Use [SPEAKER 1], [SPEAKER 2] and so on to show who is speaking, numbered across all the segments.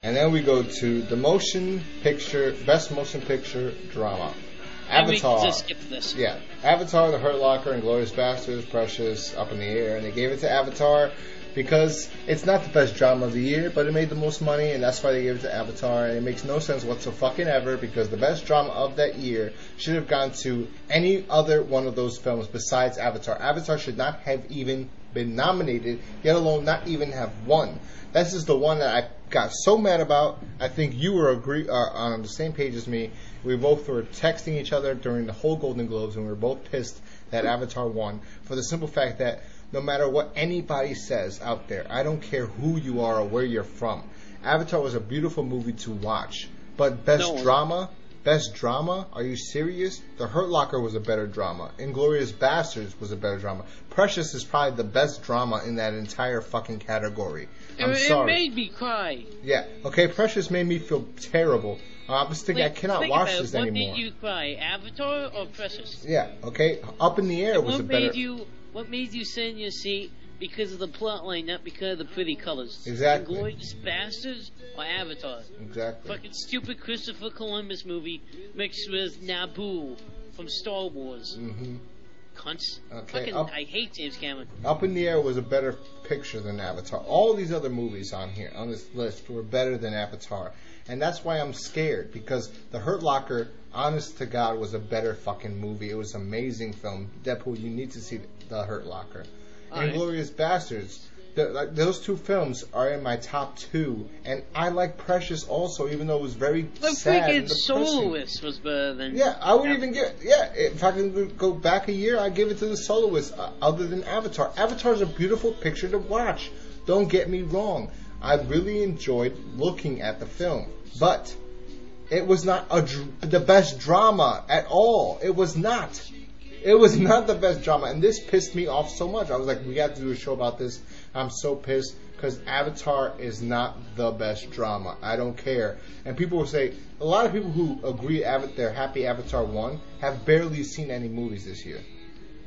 [SPEAKER 1] And then we go to the best motion picture drama. Avatar.
[SPEAKER 2] Just skip this.
[SPEAKER 1] Yeah. Avatar, The Hurt Locker, and Glorious Bastards, Precious, Up in the Air. And they gave it to Avatar because it's not the best drama of the year, but it made the most money, and that's why they gave it to Avatar. And it makes no sense whatsoever because the best drama of that year should have gone to any other one of those films besides Avatar. Avatar should not have even been nominated, yet alone not even have won. This is the one that I got so mad about. I think you were on the same page as me. We both were texting each other during the whole Golden Globes, and we were both pissed that Avatar won for the simple fact that no matter what anybody says out there, I don't care who you are or where you're from, Avatar was a beautiful movie to watch. But best drama? Are you serious? The Hurt Locker was a better drama. Inglourious Basterds was a better drama. Precious is probably the best drama in that entire fucking category. I'm sorry.
[SPEAKER 2] It made me cry.
[SPEAKER 1] Yeah. Okay, Precious made me feel terrible. I was thinking I cannot watch this anymore.
[SPEAKER 2] What made you cry? Avatar or Precious?
[SPEAKER 1] Yeah. Okay. Up in the Air was a better.
[SPEAKER 2] What made you sit in your seat? Because of the plot line, not because of the pretty colors.
[SPEAKER 1] Exactly.
[SPEAKER 2] Inglourious Basterds or Avatar?
[SPEAKER 1] Exactly.
[SPEAKER 2] Fucking stupid Christopher Columbus movie mixed with Naboo from Star Wars.
[SPEAKER 1] Mm-hmm.
[SPEAKER 2] Cunts.
[SPEAKER 1] Okay.
[SPEAKER 2] I hate James Cameron.
[SPEAKER 1] Up in the Air was a better picture than Avatar. All these other movies on this list were better than Avatar. And that's why I'm scared, because The Hurt Locker, honest to God, was a better fucking movie. It was an amazing film. Deadpool, you need to see The Hurt Locker. Inglourious Basterds, those two films are in my top two, and I like Precious also, even though it was very sad.
[SPEAKER 2] The freaking Soloist was better than...
[SPEAKER 1] Yeah, I would even give... Yeah, if I can go back a year, I'd give it to The Soloist, other than Avatar. Avatar's a beautiful picture to watch. Don't get me wrong. I really enjoyed looking at the film, but it was not the best drama at all. It was not. It was not the best drama, and this pissed me off so much. I was like, we have to do a show about this. I'm so pissed because Avatar is not the best drama. I don't care. And people will say, a lot of people who agree they're happy Avatar won have barely seen any movies this year.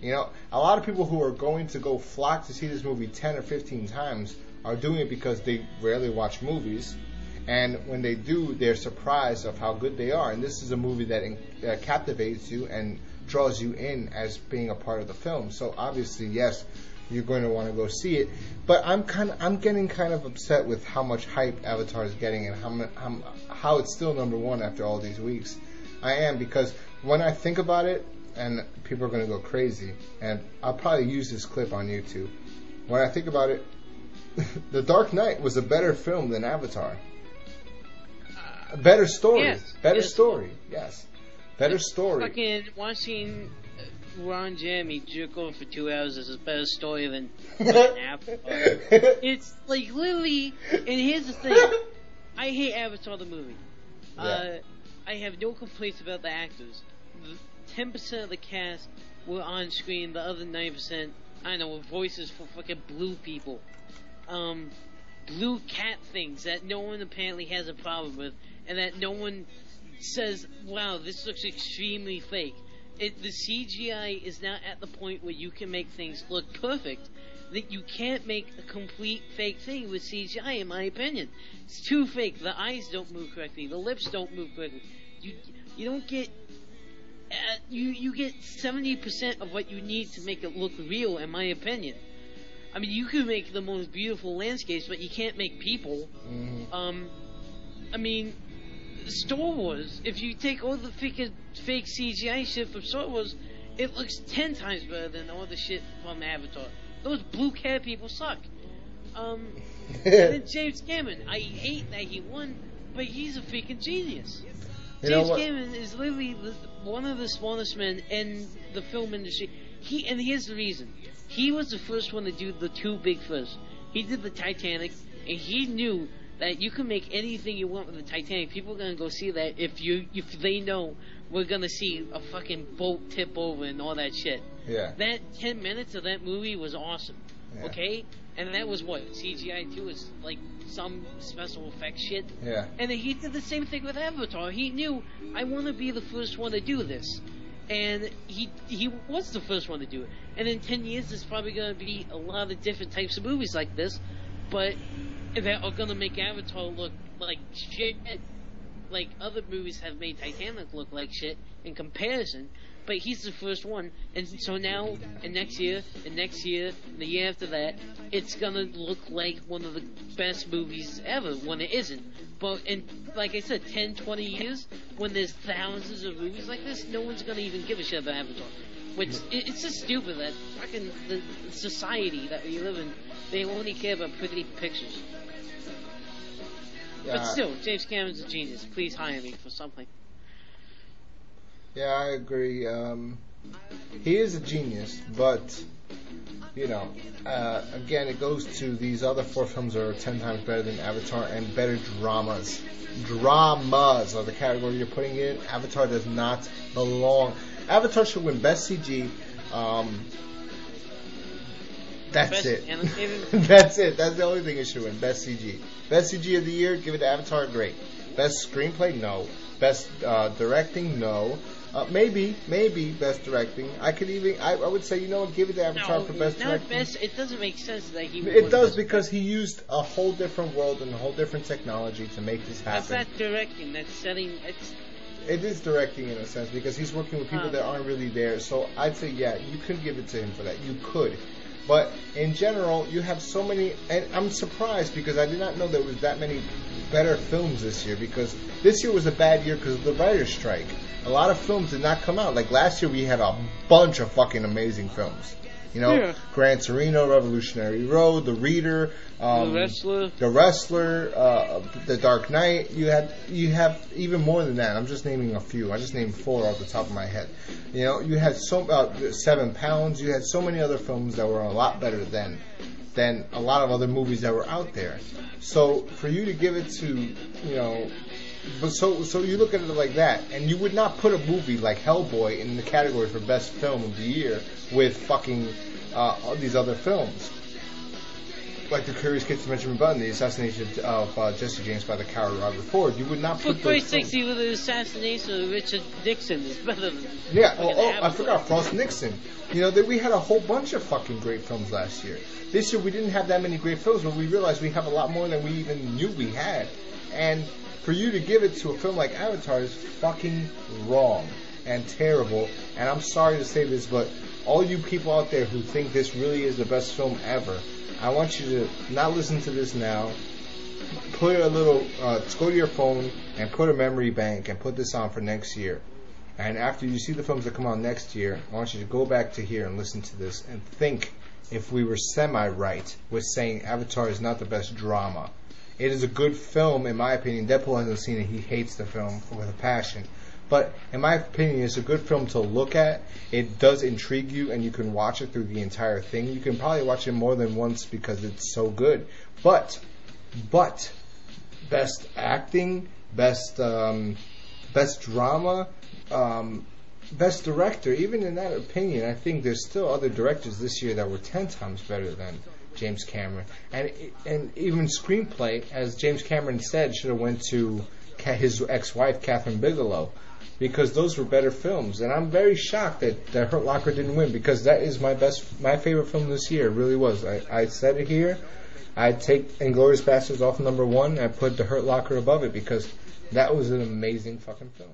[SPEAKER 1] You know, a lot of people who are going to go flock to see this movie 10 or 15 times are doing it because they rarely watch movies. And when they do, they're surprised of how good they are. And this is a movie that captivates you and draws you in as being a part of the film. So obviously, yes, you're going to want to go see it. But I'm getting kind of upset with how much hype Avatar is getting and how it's still number one after all these weeks. I am, because when I think about it, and people are going to go crazy, and I'll probably use this clip on YouTube. When I think about it, The Dark Knight was a better film than Avatar. A better story.
[SPEAKER 2] Yes.
[SPEAKER 1] Better story. Yes. Better story.
[SPEAKER 2] Fucking watching Ron Jeremy jerk off for 2 hours is a better story than Avatar. It's like literally, and here's the thing. I hate Avatar the movie.
[SPEAKER 1] Yeah.
[SPEAKER 2] I have no complaints about the actors. 10% of the cast were on screen, the other 9%, I don't know, were voices for fucking blue people. Blue cat things that no one apparently has a problem with, and that no one says, wow, this looks extremely fake. The CGI is not at the point where you can make things look perfect. That you can't make a complete fake thing with CGI, in my opinion. It's too fake. The eyes don't move correctly. The lips don't move correctly. You don't get... you get 70% of what you need to make it look real, in my opinion. I mean, you can make the most beautiful landscapes, but you can't make people.
[SPEAKER 1] Mm-hmm.
[SPEAKER 2] I mean, Star Wars, if you take all the fake CGI shit from Star Wars, it looks 10 times better than all the shit from Avatar. Those blue cat people suck. And then James Cameron, I hate that he won, but he's a freaking genius. James Cameron is literally one of the smartest men in the film industry. And here's the reason. He was the first one to do the two big firsts. He did the Titanic, and he knew that you can make anything you want with the Titanic. People are gonna go see that if they know we're gonna see a fucking boat tip over and all that shit.
[SPEAKER 1] Yeah.
[SPEAKER 2] That 10 minutes of that movie was awesome.
[SPEAKER 1] Yeah.
[SPEAKER 2] Okay? And that was what? CGI too, is like some special effects shit.
[SPEAKER 1] Yeah.
[SPEAKER 2] And then he did the same thing with Avatar. He knew, I want to be the first one to do this. And he was the first one to do it. And in 10 years, there's probably going to be a lot of different types of movies like this. But that are gonna make Avatar look like shit, like other movies have made Titanic look like shit in comparison. But he's the first one, and so now, and next year, and the year after that, it's gonna look like one of the best movies ever, when it isn't. But, and like I said, 10, 20 years, when there's thousands of movies like this, no one's gonna even give a shit about Avatar. Which, it's just stupid that fucking the society that we live in, they only care about pretty pictures. Yeah. But still, James Cameron's a genius. Please hire me for something.
[SPEAKER 1] Yeah, I agree. He is a genius, but, you know, again, it goes to these other 4 films that are 10 times better than Avatar, and better dramas. Dramas are the category you're putting in. Avatar does not belong. Avatar should win Best CG. That's
[SPEAKER 2] Best
[SPEAKER 1] it.
[SPEAKER 2] That's
[SPEAKER 1] it. That's the only thing it should win. Best CG. Best CG of the year, give it to Avatar, great. Best screenplay, no. Best directing, no. Maybe best directing. I would say, you know what, give it to Avatar for best directing.
[SPEAKER 2] It doesn't make sense that he would.
[SPEAKER 1] It does, because he used a whole different world and a whole different technology to make this happen.
[SPEAKER 2] That's not directing. That's setting.
[SPEAKER 1] It is directing in a sense, because he's working with people that aren't really there. So I'd say, yeah, you could give it to him for that. You could. But in general, you have so many, and I'm surprised because I did not know there was that many better films this year, because this year was a bad year because of the writer's strike. A lot of films did not come out. Like last year we had a bunch of fucking amazing films. You know, Gran Torino, Revolutionary Road, The Reader, The Wrestler, The Dark Knight. You have even more than that. I'm just naming a few. I just named 4 off the top of my head. You know, you had 7 Pounds. You had so many other films that were a lot better than a lot of other movies that were out there. So for you to give it to, you know, but so you look at it like that, and you would not put a movie like Hellboy in the category for best film of the year with fucking all these other films, like The Curious Case of Benjamin Button, The Assassination of Jesse James by the Coward Robert Ford. You would not put.
[SPEAKER 2] For Christ's sake, even the assassination of Richard Nixon is better than.
[SPEAKER 1] Yeah. I forgot Frost Nixon. You know, we had a whole bunch of fucking great films last year. This year we didn't have that many great films, but we realized we have a lot more than we even knew we had. And for you to give it to a film like Avatar is fucking wrong and terrible. And I'm sorry to say this, but all you people out there who think this really is the best film ever, I want you to not listen to this now. Put a little, go to your phone and put a memory bank and put this on for next year. And after you see the films that come out next year, I want you to go back to here and listen to this and think if we were semi-right with saying Avatar is not the best drama. It is a good film, in my opinion. Deadpool hasn't seen it. He hates the film with a passion. But in my opinion, it's a good film to look at. It does intrigue you, and you can watch it through the entire thing. You can probably watch it more than once because it's so good. But best acting, best drama, best director. Even in that opinion, I think there's still other directors this year that were 10 times better than James Cameron, and even screenplay, as James Cameron said, should have went to his ex-wife Catherine Bigelow, because those were better films. And I'm very shocked that Hurt Locker didn't win, because that is my favorite film this year. It really was. I said it here. I'd take Inglourious Basterds off number 1. I put The Hurt Locker above it because that was an amazing fucking film.